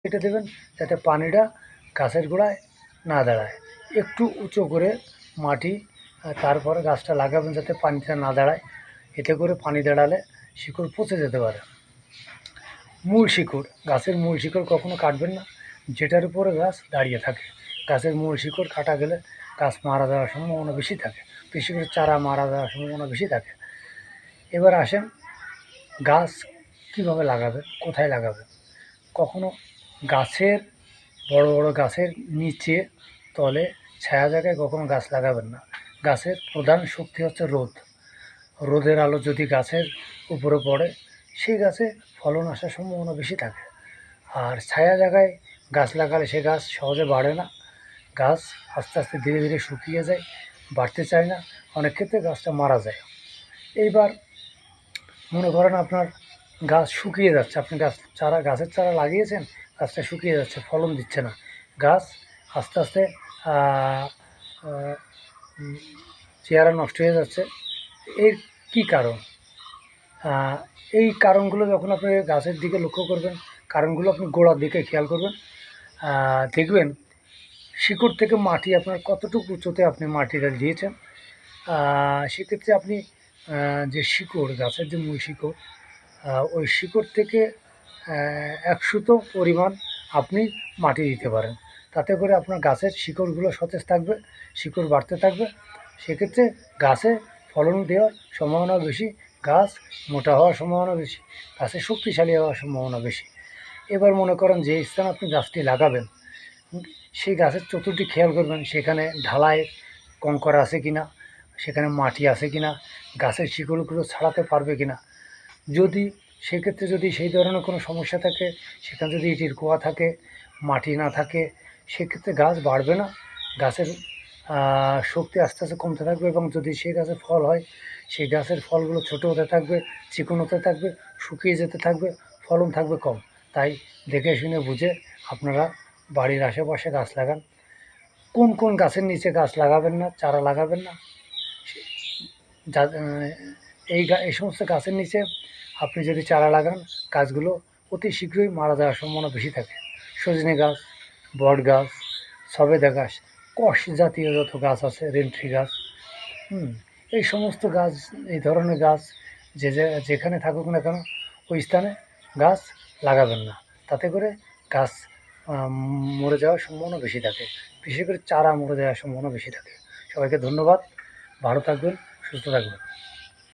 কেটে দেবেন যাতে পানিটা গাছের গোড়ায় না দাঁড়ায়। একটু উঁচু করে মাটি তারপরে গাছটা লাগাবেন যাতে পানিটা না দাঁড়ায়। এতে করে পানি দাঁড়ালে শিকড় পচে যেতে পারে। মূল শিকড়, গাছের মূল শিকড় কখনো কাটবেন না, যেটার উপরে গাছ দাঁড়িয়ে থাকে। গাছের মূল শিকড় কাটা গেলে গাছ মারা যাওয়ার সম্ভাবনা বেশি থাকে, বিশেষ করে চারা মারা যাওয়ার সম্ভাবনা বেশি থাকে। এবার আসেন গাছ কীভাবে লাগাবেন, কোথায় লাগাবেন। কখনো গাছের বড় বড় গাছের নিচে তলে ছায়া জায়গায় কখনো গাছ লাগাবেন না। গাছের প্রধান শক্তি হচ্ছে রোদ। রোদের আলো যদি গাছের উপরে পড়ে সেই গাছে ফলন আসার সম্ভাবনা বেশি থাকে। আর ছায়া জায়গায় গাছ লাগালে সে গাছ সহজে বাড়ে না, গাছ আস্তে আস্তে ধীরে ধীরে শুকিয়ে যায়, বাড়তে চায় না, অনেক ক্ষেত্রে গাছটা মারা যায়। এইবার মনে করেন আপনার গাছ শুকিয়ে যাচ্ছে, আপনি গাছের চারা লাগিয়েছেন, গাছটা শুকিয়ে যাচ্ছে, ফলন দিচ্ছে না, গাছ আস্তে আস্তে চেহারা নষ্ট হয়ে যাচ্ছে। এর কী কারণ? এই কারণগুলো যখন আপনি গাছের দিকে লক্ষ্য করবেন, কারণগুলো আপনি গোড়ার দিকে খেয়াল করবেন, দেখবেন শিকড় থেকে মাটি আপনার কতটুকু উঁচুতে আপনি মাটিটা দিয়েছেন। সেক্ষেত্রে আপনি যে শিকড়, গাছের যে মূল শিকড়, ওই শিকড় থেকে 100 পরিমাণ আপনি মাটি দিতে পারেন। তাতে করে আপনার গাছের শিকড়গুলো সতেজ থাকবে, শিকড় বাড়তে থাকবে। সেক্ষেত্রে গাছে ফলন দেওয়ার সম্ভাবনা বেশি, গাছ মোটা হওয়ার সম্ভাবনা বেশি, গাছের শক্তিশালী হওয়ার সম্ভাবনা বেশি। এবার মনে করেন যে স্থানে আপনি গাছটি লাগাবেন সেই গাছের চতুর্দিক খেয়াল করবেন, সেখানে ঢালাই কঙ্কর আছে কি না, সেখানে মাটি আছে কি না, গাছের শিকড়গুলো ছাড়াতে পারবে কি না। যদি সেক্ষেত্রে যদি সেই ধরনের কোনো সমস্যা থাকে, সেখানে যদি ইটের কুয়া থাকে, মাটি না থাকে, সেক্ষেত্রে গাছ বাড়বে না, গাছের শক্তি আস্তে আস্তে কমতে থাকবে। এবং যদি সেই গাছের ফল হয়, সেই গাছের ফলগুলো ছোটো হতে থাকবে, চিকন হতে থাকবে, শুকিয়ে যেতে থাকবে, ফলন থাকবে কম। তাই দেখে শুনে বুঝে আপনারা বাড়ির আশেপাশে গাছ লাগান। কোন কোন গাছের নিচে গাছ লাগাবেন না, চারা লাগাবেন না, যা এই সমস্ত গাছের নিচে আপনি যদি চারা লাগান, গাছগুলো অতি শীঘ্রই মারা যাওয়ার সম্ভাবনা বেশি থাকে। সজনে গাছ, বট গাছ, সবেদা গাছ, কষ জাতীয় যত গাছ আছে, রেন্ট্রি গাছ, এই সমস্ত গাছ, এই ধরনের গাছ যেখানে থাকুক না কেন ওই স্থানে গাছ লাগাবেন না। তাতে করে গাছ মরে যাওয়ার সম্ভাবনা বেশি থাকে, বিশেষ করে চারা মরে যাওয়ার সম্ভাবনা বেশি থাকে। সবাইকে ধন্যবাদ, ভালো থাকবেন, সুস্থ থাকবেন।